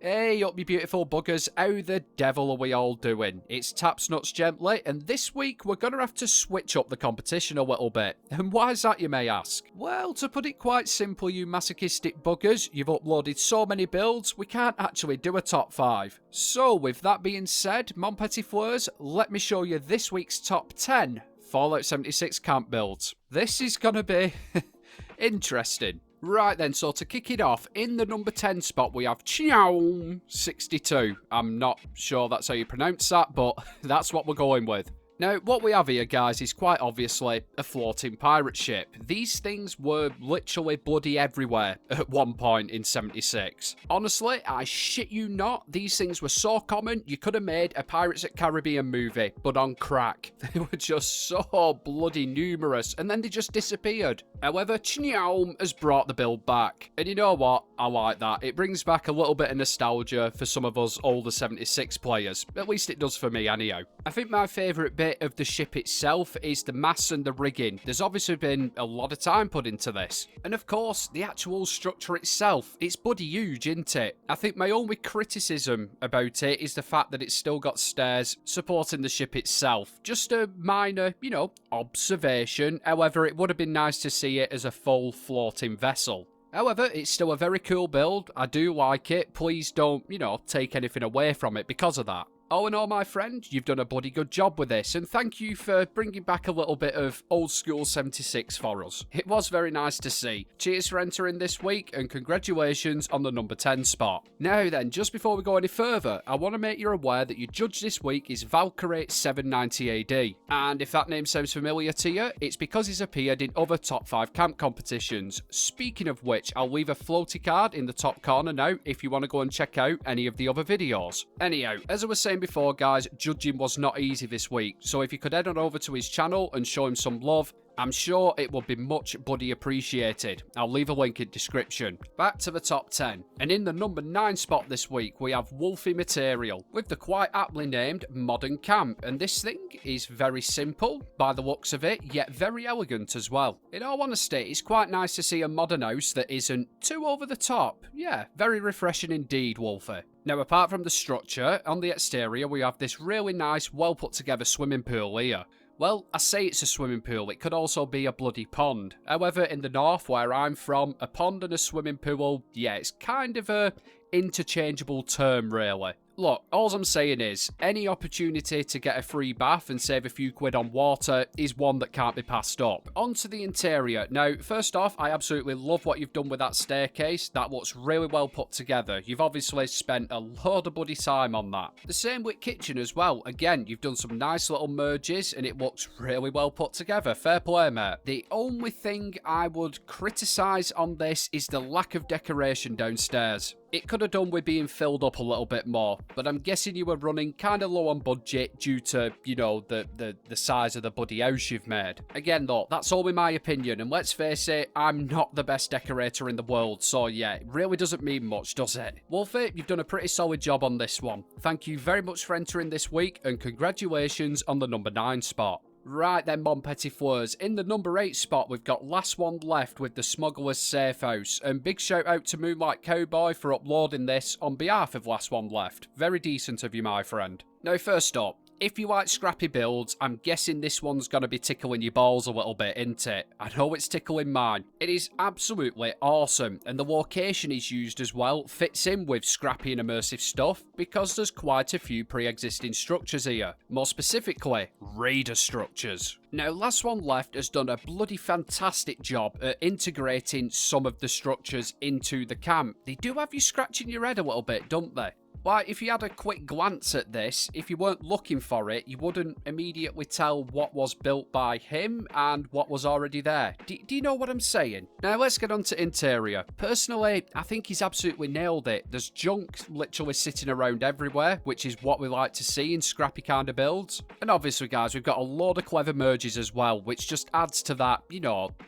Hey up you beautiful buggers, how the devil are we all doing? It's Taps Nuts Gently, and this week we're going to have to switch up the competition a little bit. And why is that, you may ask? Well, to put it quite simple, you masochistic buggers, you've uploaded so many builds, we can't actually do a top 5. So with that being said, mon petit fleurs, let me show you this week's top 10 Fallout 76 camp builds. This is going to be interesting. Right then, so to kick it off, in the number 10 spot we have 62. I'm not sure that's how you pronounce that, but that's what we're going with. Now, what we have here, guys, is quite obviously a floating pirate ship. These things were literally bloody everywhere at one point in 76. Honestly, I shit you not, these things were so common, you could have made a Pirates of the Caribbean movie, but on crack. They were just so bloody numerous, and then they just disappeared. However, Chniaum has brought the build back. And you know what? I like that. It brings back a little bit of nostalgia for some of us older 76 players. At least it does for me, anyhow. I think my favourite bit of the ship itself is the masts and the rigging. There's obviously been a lot of time put into this. And of course, the actual structure itself, it's bloody huge, isn't it? I think my only criticism about it is the fact that it's still got stairs supporting the ship itself. Just a minor, observation. However, it would have been nice to see it as a full floating vessel. However, it's still a very cool build. I do like it. Please don't, take anything away from it because of that. Oh, and my friend, you've done a bloody good job with this, and thank you for bringing back a little bit of old school 76 for us. It was very nice to see. Cheers for entering this week, and congratulations on the number 10 spot. Now then, just before we go any further, I want to make you aware that your judge this week is Valkyrie 790 AD, and if that name sounds familiar to you, it's because he's appeared in other top 5 camp competitions. Speaking of which, I'll leave a floaty card in the top corner now if you want to go and check out any of the other videos. Anyhow, as I was saying before, guys, judging was not easy this week, so if you could head on over to his channel and show him some love, I'm sure it will be much bloody appreciated. I'll leave a link in description. Back to the top 10, and in the number 9 spot this week we have Wolfie Material with the quite aptly named Modern Camp, and this thing is very simple by the looks of it, yet very elegant as well. In all honesty, it's quite nice to see a modern house that isn't too over the top. Yeah, very refreshing indeed, Wolfie. Now, apart from the structure, on the exterior we have this really nice, well put together swimming pool here. Well, I say it's a swimming pool, it could also be a bloody pond. However, in the north, where I'm from, a pond and a swimming pool, yeah, it's kind of a interchangeable term, really. Look, all I'm saying is, any opportunity to get a free bath and save a few quid on water is one that can't be passed up. On to the interior. Now, first off, I absolutely love what you've done with that staircase. That looks really well put together. You've obviously spent a load of bloody time on that. The same with kitchen as well. Again, you've done some nice little merges and it looks really well put together. Fair play, mate. The only thing I would criticise on this is the lack of decoration downstairs. It could have done with being filled up a little bit more, but I'm guessing you were running kind of low on budget due to, the size of the bloody house you've made. Again though, that's all in my opinion, and let's face it, I'm not the best decorator in the world, so yeah, it really doesn't mean much, does it? Wolfie, you've done a pretty solid job on this one. Thank you very much for entering this week, and congratulations on the number 9 spot. Right then, mon petit fleurs, in the number 8 spot we've got Last One Left with the Smuggler's Safe House, and big shout out to Moonlight Cowboy for uploading this on behalf of Last One Left. Very decent of you, my friend. Now first up, if you like scrappy builds, I'm guessing this one's going to be tickling your balls a little bit, isn't it? I know it's tickling mine. It is absolutely awesome, and the location is used as well fits in with scrappy and immersive stuff because there's quite a few pre-existing structures here. More specifically, raider structures. Now, Last One Left has done a bloody fantastic job at integrating some of the structures into the camp. They do have you scratching your head a little bit, don't they? Like, if you had a quick glance at this, if you weren't looking for it, you wouldn't immediately tell what was built by him and what was already there. Do you know what I'm saying? Now, let's get on to interior. Personally, I think he's absolutely nailed it. There's junk literally sitting around everywhere, which is what we like to see in scrappy kind of builds. And obviously, guys, we've got a load of clever merges as well, which just adds to that,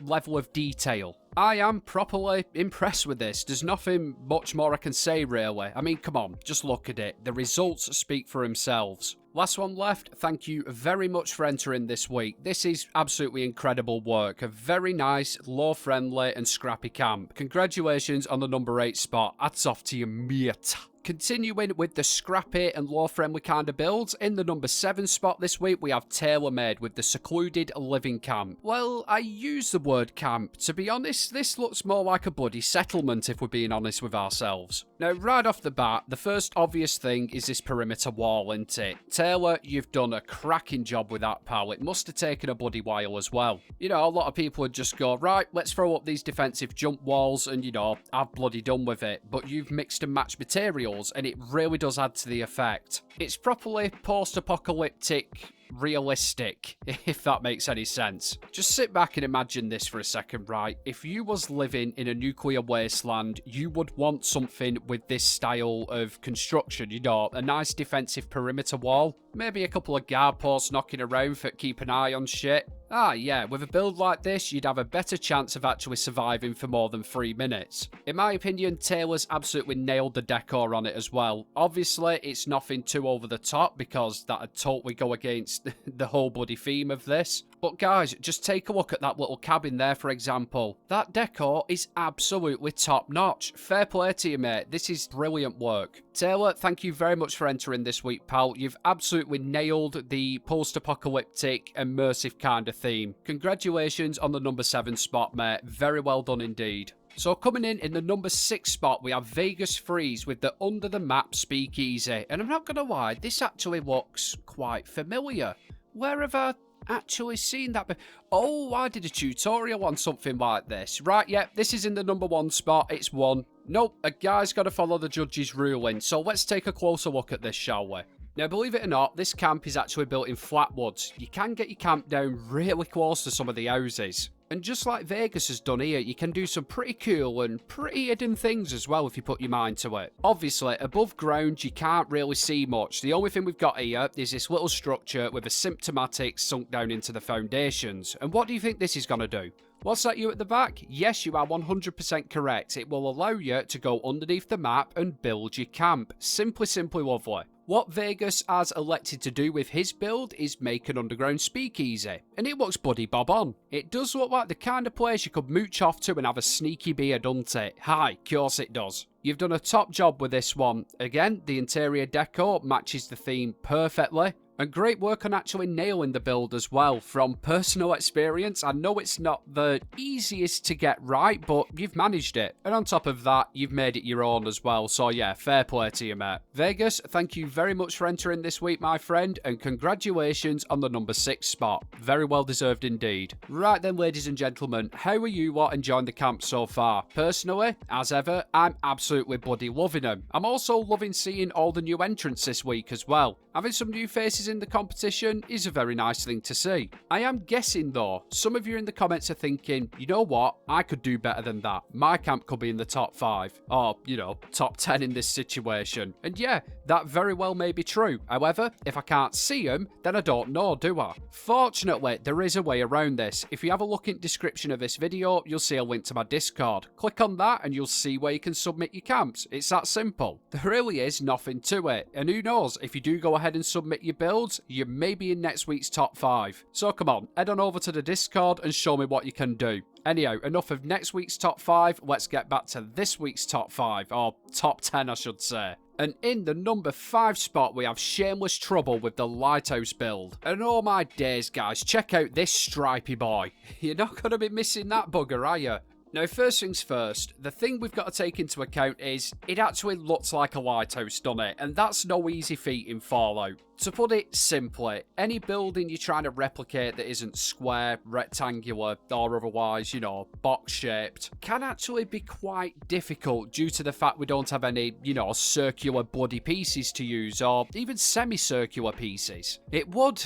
level of detail. I am properly impressed with this. There's nothing much more I can say, really. I mean, come on, just look at it. The results speak for themselves. Last One Left, thank you very much for entering this week. This is absolutely incredible work. A very nice, low-friendly and scrappy camp. Congratulations on the number 8 spot. Hats off to you, mate. Continuing with the scrappy and law-friendly kind of builds, in the number 7 spot this week we have Tailor-Made with the Secluded Living Camp. Well, I use the word camp. To be honest, this looks more like a bloody settlement if we're being honest with ourselves. Now, right off the bat, the first obvious thing is this perimeter wall, isn't it? Taylor, you've done a cracking job with that, pal. It must have taken a bloody while as well. You know, a lot of people would just go, right, let's throw up these defensive jump walls and, you know, I've bloody done with it. But you've mixed and matched materials and it really does add to the effect. It's properly post-apocalyptic, realistic, if that makes any sense. Just sit back and imagine this for a second, right? If you was living in a nuclear wasteland, you would want something with this style of construction, you know, a nice defensive perimeter wall, maybe a couple of guard posts knocking around for keep an eye on shit. Ah, yeah, with a build like this, you'd have a better chance of actually surviving for more than 3 minutes. In my opinion, Taylor's absolutely nailed the decor on it as well. Obviously, it's nothing too over the top because that'd totally go against the whole bloody theme of this. But guys, just take a look at that little cabin there, for example. That decor is absolutely top-notch. Fair play to you, mate. This is brilliant work. Taylor, thank you very much for entering this week, pal. You've absolutely nailed the post-apocalyptic, immersive kind of theme. Congratulations on the number 7 spot, mate. Very well done indeed. So coming in the number 6 spot, we have Vegas Freeze with the Under the Map Speakeasy. And I'm not going to lie, this actually looks quite familiar. Where have I actually seen that? Oh, I did a tutorial on something like this. Right, yeah, this is in the number 1 spot. It's 1. Nope, a guy's got to follow the judge's ruling. So let's take a closer look at this, shall we? Now, believe it or not, this camp is actually built in flat woods. You can get your camp down really close to some of the houses. And just like Vegas has done here, you can do some pretty cool and pretty hidden things as well if you put your mind to it. Obviously, above ground, you can't really see much. The only thing we've got here is this little structure with a symptomatic sunk down into the foundations. And what do you think this is going to do? What's that you at the back? Yes, you are 100% correct. It will allow you to go underneath the map and build your camp. Simply lovely. What Vegas has elected to do with his build is make an underground speakeasy, and it looks buddy bob on. It does look like the kind of place you could mooch off to and have a sneaky beer, doesn't it? Hi, of course it does. You've done a top job with this one. Again, the interior decor matches the theme perfectly. And great work on actually nailing the build as well. From personal experience, I know it's not the easiest to get right, but you've managed it. And on top of that, you've made it your own as well. So yeah, fair play to you, mate. Vegas, thank you very much for entering this week, my friend, and congratulations on the number 6 spot. Very well deserved indeed. Right then, ladies and gentlemen, how are you lot enjoying the camp so far? Personally, as ever, I'm absolutely bloody loving them. I'm also loving seeing all the new entrants this week as well. Having some new faces in the competition is a very nice thing to see. I am guessing though, some of you in the comments are thinking, you know what, I could do better than that. My camp could be in the top 5, or, you know, top 10 in this situation. And yeah, that very well may be true. However, if I can't see them, then I don't know, do I? Fortunately, there is a way around this. If you have a look in the description of this video, you'll see a link to my Discord. Click on that and you'll see where you can submit your camps. It's that simple. There really is nothing to it. And who knows, if you do go ahead and submit your builds, you may be in next week's top 5. So come on, head on over to the Discord and show me what you can do. Anyhow, enough of next week's top 5, let's get back to this week's top 5, or top 10 I should say. And in the number 5 spot, we have Shameless Trouble with the Lighthouse build. And oh my days, guys, check out this stripy boy. You're not going to be missing that bugger, are you? Now, first things first, the thing we've got to take into account is it actually looks like a lighthouse, doesn't it? And that's no easy feat in Fallout. To put it simply, any building you're trying to replicate that isn't square, rectangular, or otherwise, you know, box-shaped, can actually be quite difficult due to the fact we don't have any, you know, circular bloody pieces to use, or even semicircular pieces. It would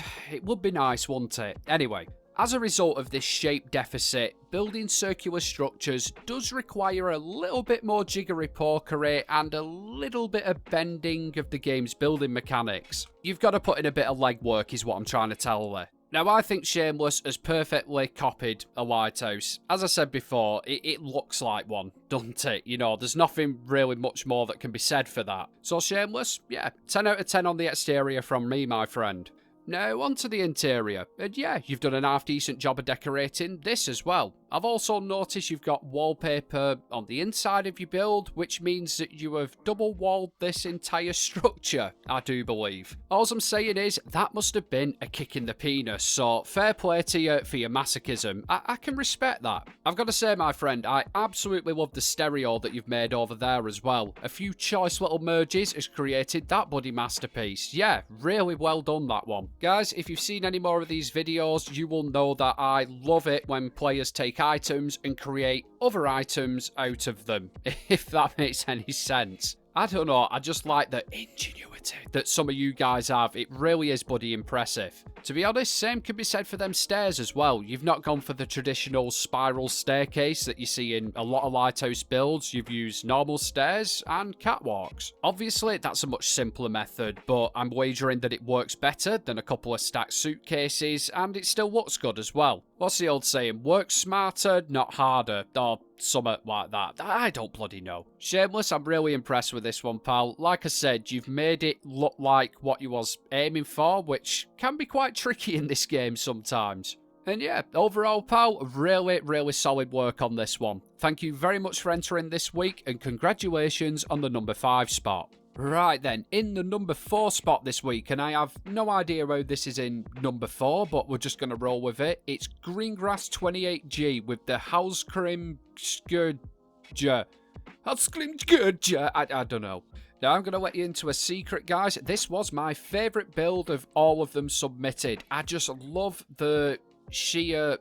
be nice, wouldn't it? Anyway, as a result of this shape deficit, building circular structures does require a little bit more jiggery-pokery and a little bit of bending of the game's building mechanics. You've got to put in a bit of legwork is what I'm trying to tell there. Now, I think Shameless has perfectly copied a lighthouse. As I said before, it looks like one, doesn't it? You know, there's nothing really much more that can be said for that. So Shameless, yeah, 10 out of 10 on the exterior from me, my friend. Now onto the interior, and yeah, you've done an half decent job of decorating this as well. I've also noticed you've got wallpaper on the inside of your build, which means that you have double walled this entire structure, I do believe. All I'm saying is, that must have been a kick in the penis, so fair play to you for your masochism. I can respect that. I've got to say, my friend, I absolutely love the stereo that you've made over there as well. A few choice little merges has created that bloody masterpiece. Yeah, really well done, that one. Guys, if you've seen any more of these videos, you will know that I love it when players take items and create other items out of them, if that makes any sense. I don't know, I just like the ingenuity that some of you guys have. It really is bloody impressive. To be honest, same can be said for them stairs as well. You've not gone for the traditional spiral staircase that you see in a lot of lighthouse builds. You've used normal stairs and catwalks. Obviously, that's a much simpler method, but I'm wagering that it works better than a couple of stacked suitcases, and it still looks good as well. What's the old saying? Work smarter, not harder, or something like that. I don't bloody know. Shameless, I'm really impressed with this one, pal. Like I said, you've made it look like what you was aiming for, which can be quite tricky in this game sometimes. And yeah, overall, pal, really solid work on this one. Thank you very much for entering this week, and congratulations on the number 5 spot. Right then, in the number 4 spot this week, and I have no idea how this is in number 4, but we're just going to roll with it. It's Greengrass 28G with the Halskrim Scourger. I don't know. Now, I'm going to let you into a secret, guys. This was my favourite build of all of them submitted. I just love the sheer...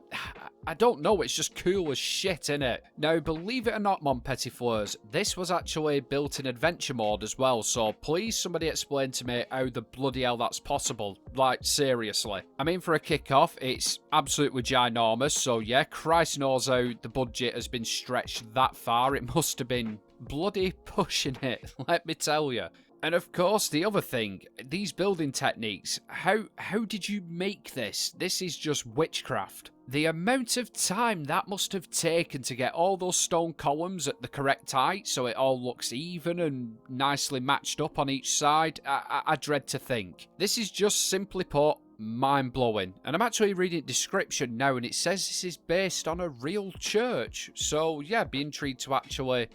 I don't know, it's just cool as shit, innit? Now, believe it or not, Mon Petit Fleurs, this was actually built in adventure mode as well, so please somebody explain to me how the bloody hell that's possible. Like, seriously. I mean, for a kick-off, it's absolutely ginormous, so yeah, Christ knows how the budget has been stretched that far. It must have been bloody pushing it, let me tell you. And of course, the other thing, these building techniques, how did you make this? This is just witchcraft. The amount of time that must have taken to get all those stone columns at the correct height so it all looks even and nicely matched up on each side, I dread to think. This is just simply put, mind-blowing. And I'm actually reading the description now and it says this is based on a real church. So yeah, be intrigued to actually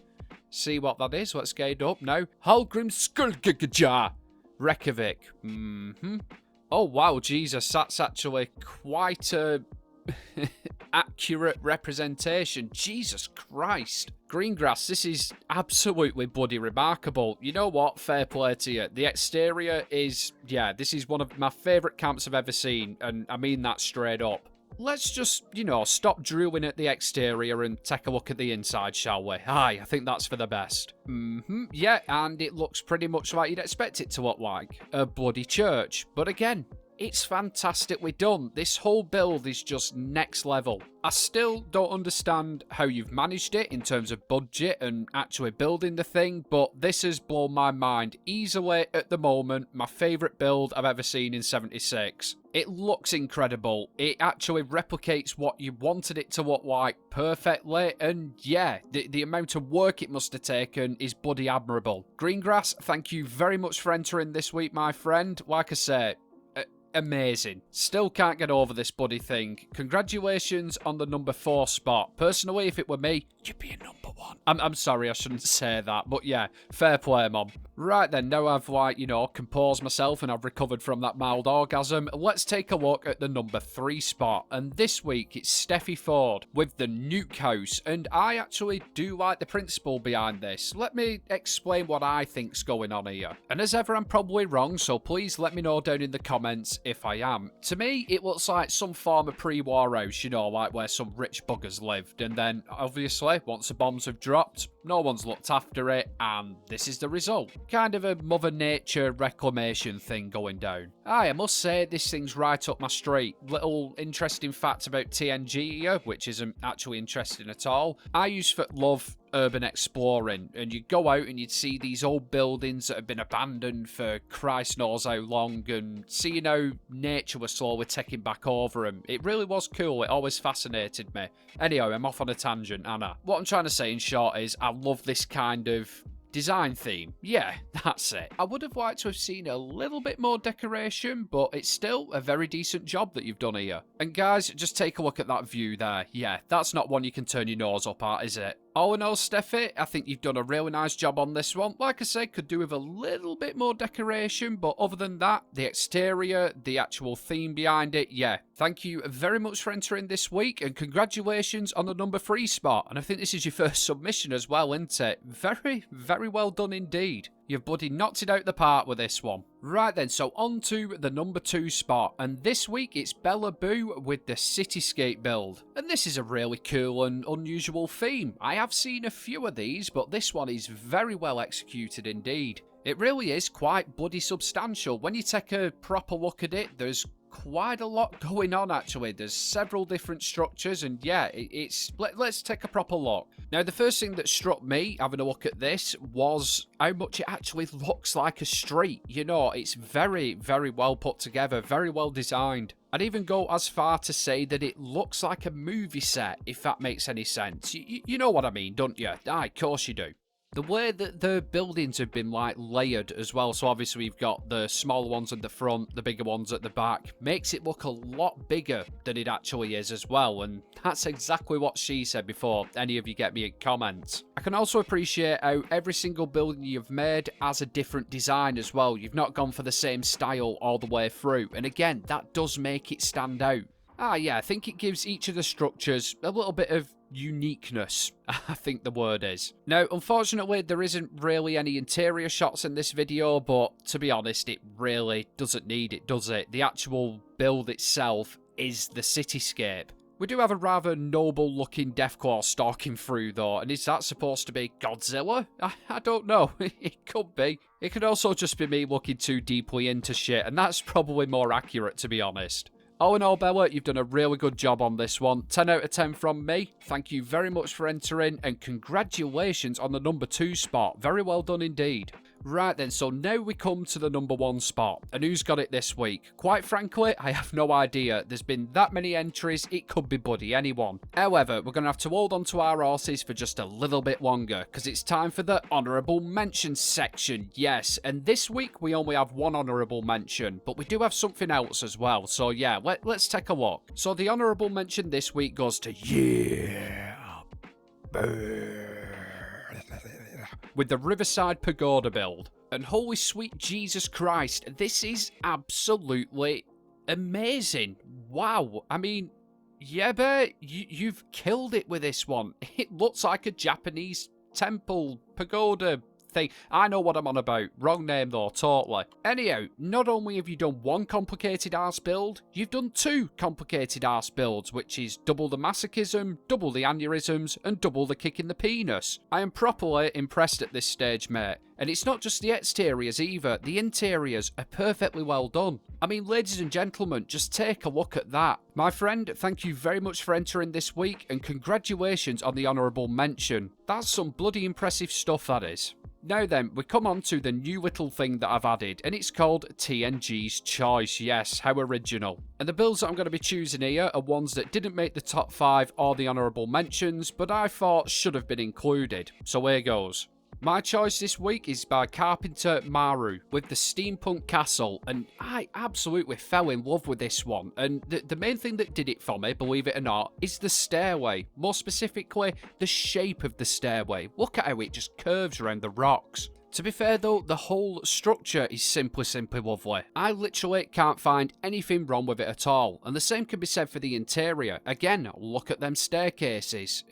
see what that is. Let's get it up now. Hallgrim Skulgja Reykjavik. Oh wow, Jesus, that's actually quite a accurate representation. Jesus Christ. Greengrass, this is absolutely bloody remarkable. You know what? Fair play to you. The exterior is, yeah, this is one of my favourite camps I've ever seen, and I mean that straight up. Let's just, you know, stop drooling at the exterior and take a look at the inside, shall we? Aye, I think that's for the best. Yeah, and it looks pretty much like you'd expect it to look like. A bloody church. But again, it's fantastically done. This whole build is just next level. I still don't understand how you've managed it in terms of budget and actually building the thing, but this has blown my mind. Easily, at the moment, my favourite build I've ever seen in 76. It looks incredible. It actually replicates what you wanted it to look like perfectly, and yeah, the amount of work it must have taken is bloody admirable. Greengrass, thank you very much for entering this week, my friend. Like I say, amazing. Still can't get over this bloody thing. Congratulations on the number 4 spot. Personally, if it were me, you'd be a number 1. I'm sorry, I shouldn't say that, but yeah, fair play, Mom. Right then, now I've, like, you know, composed myself and I've recovered from that mild orgasm, let's take a look at the number 3 spot. And this week, it's Steffi Ford with the Nuke House, and I actually do like the principle behind this. Let me explain what I think's going on here. And as ever, I'm probably wrong, so please let me know down in the comments if I am. To me, it looks like some form of pre-war house, you know, like where some rich buggers lived, and then, obviously, once the bombs have dropped, no one's looked after it, and this is the result. Kind of a Mother Nature reclamation thing going down. I must say, this thing's right up my street. Little interesting fact about TNG here, which isn't actually interesting at all. I used to love urban exploring, and you'd go out and you'd see these old buildings that have been abandoned for Christ knows how long, and seeing how nature was slowly taking back over them. It really was cool. It always fascinated me. Anyway, I'm off on a tangent, Anna. What I'm trying to say in short is I love this kind of Design theme. Yeah, that's it. I would have liked to have seen a little bit more decoration, but it's still a very decent job that you've done here. And guys, just take a look at that view there. Yeah, that's not one you can turn your nose up at, is it? All in all, Steffi, I think you've done a really nice job on this one. Like I said, could do with a little bit more decoration, but other than that, the exterior, the actual theme behind it, yeah. Thank you very much for entering this week, and congratulations on the number 3 spot. And I think this is your first submission as well, isn't it? Very, very well done indeed. You've bloody knocked it out the park with this one. Right then, so on to the number 2 spot, and this week it's Bella Boo with the Cityscape build. And this is a really cool and unusual theme. I have seen a few of these, but this one is very well executed indeed. It really is quite bloody substantial. When you take a proper look at it, there's quite a lot going on actually. There's several different structures, and yeah, let's take a proper look. Now, the first thing that struck me having a look at this was how much it actually looks like a street. You know, it's very, very well put together, very well designed. I'd even go as far to say that it looks like a movie set, if that makes any sense. You know what I mean, don't you? Aye, of course you do. The way that the buildings have been like layered as well, so obviously we've got the smaller ones at the front, the bigger ones at the back, makes it look a lot bigger than it actually is as well, and that's exactly what she said before any of you get me in comments. I can also appreciate how every single building you've made has a different design as well. You've not gone for the same style all the way through, and again, that does make it stand out. Yeah, I think it gives each of the structures a little bit of uniqueness, I think the word is. Now, unfortunately, there isn't really any interior shots in this video, but to be honest, it really doesn't need it, does it? The actual build itself is the cityscape. We do have a rather noble-looking Deathclaw stalking through, though, and is that supposed to be Godzilla? I don't know. It could be. It could also just be me looking too deeply into shit, and that's probably more accurate, to be honest. All in all, Bella, you've done a really good job on this one. 10 out of 10 from me. Thank you very much for entering, and congratulations on the number 2 spot. Very well done indeed. Right then, so now we come to the number 1 spot. And who's got it this week? Quite frankly, I have no idea. There's been that many entries, it could be bloody anyone. However, we're going to have to hold on to our horses for just a little bit longer, because it's time for the honourable mention section. Yes, and this week we only have one honourable mention, but we do have something else as well. So yeah, let's take a look. So the honourable mention this week goes to with the Riverside Pagoda build. And holy sweet Jesus Christ, this is absolutely amazing. Wow, I mean, yeah, but you've killed it with this one. It looks like a Japanese temple pagoda thing. I know what I'm on about. Wrong name though, totally. Anyhow, not only have you done one complicated arse build, you've done 2 complicated arse builds, which is double the masochism, double the aneurysms, and double the kick in the penis. I am properly impressed at this stage, mate. And it's not just the exteriors either, the interiors are perfectly well done. I mean, ladies and gentlemen, just take a look at that. My friend, thank you very much for entering this week, and congratulations on the honourable mention. That's some bloody impressive stuff, that is. Now then, we come on to the new little thing that I've added, and it's called TNG's Choice. Yes, how original. And the builds that I'm going to be choosing here are ones that didn't make the top 5 or the honourable mentions, but I thought should have been included. So here goes. My choice this week is by Carpenter Maru with the Steampunk Castle, and I absolutely fell in love with this one. And the main thing that did it for me, believe it or not, is the stairway. More specifically, the shape of the stairway. Look at how it just curves around the rocks. To be fair though, the whole structure is simply lovely. I literally can't find anything wrong with it at all. And the same can be said for the interior. Again, look at them staircases.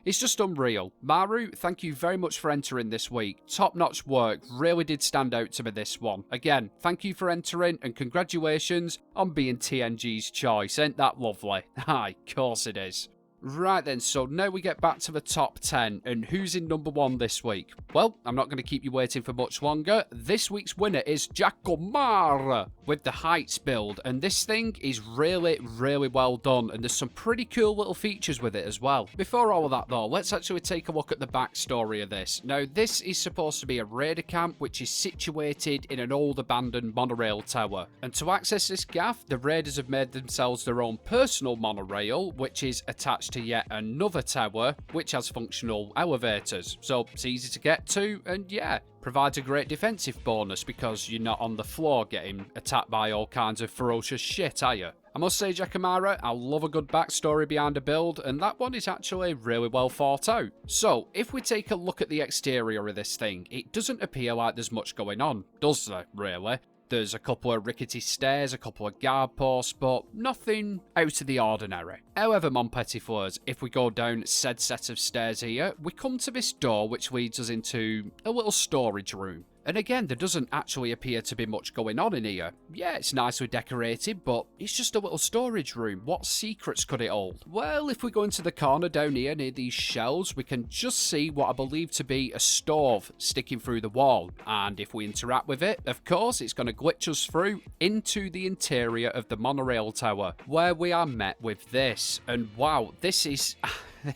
It's just unreal. Maru, thank you very much for entering this week. Top-notch work. Really did stand out to me, this one. Again, thank you for entering, and congratulations on being TNG's choice. Ain't that lovely? Aye, of course it is. Right then, so now we get back to the top 10, and who's in number 1 this week? Well, I'm not going to keep you waiting for much longer. This week's winner is Giacomo with the Heights build, and this thing is really well done, and there's some pretty cool little features with it as well. Before all of that though, let's actually take a look at the backstory of this. Now, this is supposed to be a raider camp which is situated in an old abandoned monorail tower, and to access this gaff, the raiders have made themselves their own personal monorail, which is attached to yet another tower, which has functional elevators, so it's easy to get to, and yeah, provides a great defensive bonus because you're not on the floor getting attacked by all kinds of ferocious shit, are you? I must say, Jackamara, I love a good backstory behind a build, and that one is actually really well thought out. So, if we take a look at the exterior of this thing, it doesn't appear like there's much going on, does there, really? There's a couple of rickety stairs, a couple of guard posts, but nothing out of the ordinary. However, mon petit fleurs, if we go down said set of stairs here, we come to this door which leads us into a little storage room. And again, there doesn't actually appear to be much going on in here. Yeah, it's nicely decorated, but it's just a little storage room. What secrets could it hold? Well, if we go into the corner down here near these shelves, we can just see what I believe to be a stove sticking through the wall. And if we interact with it, of course, it's going to glitch us through into the interior of the monorail tower, where we are met with this. And wow, this is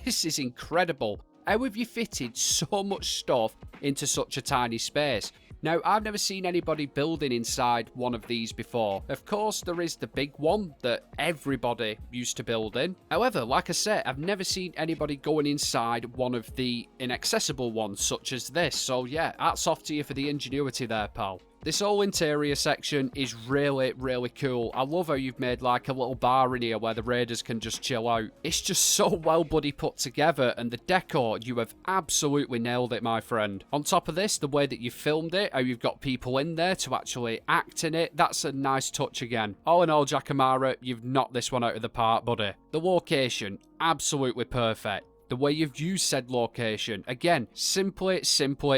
this is incredible. How have you fitted so much stuff into such a tiny space? Now, I've never seen anybody building inside one of these before. Of course, there is the big one that everybody used to build in. However, like I said, I've never seen anybody going inside one of the inaccessible ones such as this. So yeah, hats off to you for the ingenuity there, pal. This whole interior section is really, really cool. I love how you've made like a little bar in here where the raiders can just chill out. It's just so well bloody put together, and the decor, you have absolutely nailed it, my friend. On top of this, the way that you filmed it, how you've got people in there to actually act in it, that's a nice touch again. All in all, Jackamara, you've knocked this one out of the park, buddy. The location, absolutely perfect. The way you've used said location, again, simply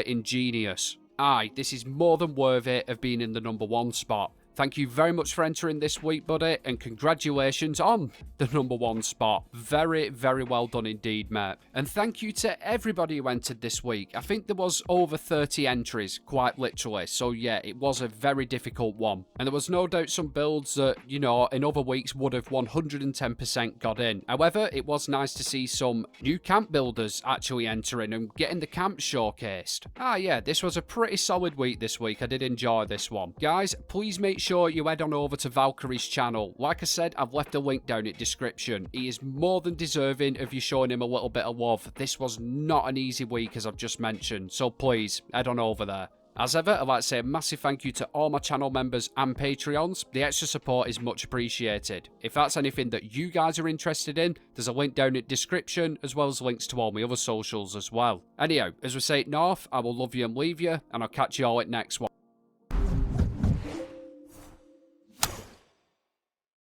ingenious. Aye, this is more than worthy of being in the #1 spot. Thank you very much for entering this week, buddy, and congratulations on the #1 spot. Very, very well done indeed, mate. And thank you to everybody who entered this week. I think there was over 30 entries, quite literally. So yeah, it was a very difficult one. And there was no doubt some builds that, you know, in other weeks would have 110% got in. However, it was nice to see some new camp builders actually entering and getting the camp showcased. Ah yeah, this was a pretty solid week this week. I did enjoy this one. Guys, please make sure you head on over to Valkyrie's channel. Like I said, I've left a link down in the description. He is more than deserving of you showing him a little bit of love. This was not an easy week, as I've just mentioned, so please head on over there. As ever, I'd like to say a massive thank you to all my channel members and Patreons. The extra support is much appreciated. If that's anything that you guys are interested in, there's a link down in the description, as well as links to all my other socials as well. Anyhow, as we say it north, I will love you and leave you, and I'll catch you all at next one.